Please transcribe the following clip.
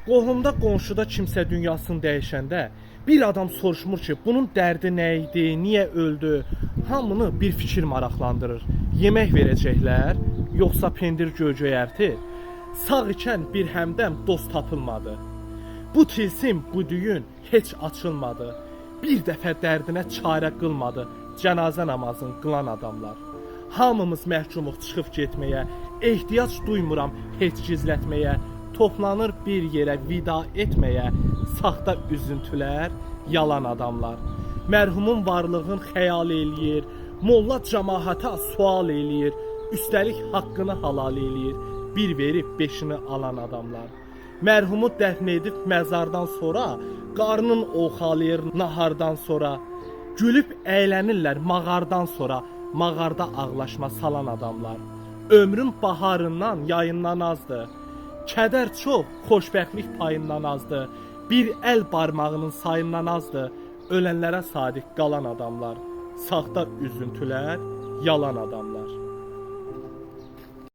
Qohumda, qonşuda kimsə dünyasını dəyişəndə bir adam soruşmur ki, bunun dərdi nə idi, niyə öldü? Hamını bir fikir maraqlandırır. Yemək verəcəklər, yoxsa pendir göyərti? Sağ ikən bir həmdəm dost tapılmadı. Bu tilsim, bu düyün heç açılmadı. Bir dəfə dərdinə çarə qılmadı cənazə namazını qılan adamlar. Hamımız məhkumuq çıxıb getməyə, ehtiyac duymuram heç gizlətməyə. Toplanır bir yerə vida etməyə, saxta üzüntülər, yalan adamlar. Mərhumun varlığın xəyal eləyir, molla cəmaata sual eləyir, üstəlik haqqını halal eləyir, bir verib beşini alan adamlar. Mərhumu dəfn edib məzardan sonra, qarnın oxalayır nahardan sonra, gülüb əylənirlər mağardan sonra, mağarda ağlaşma salan adamlar. Ömrün baharından, yayından azdır. Kədər çox, xoşbəxtlik payından azdır. Bir əl barmağının sayından azdır. Ölənlərə sadiq qalan adamlar. Saxta üzüntülər, yalan adamlar.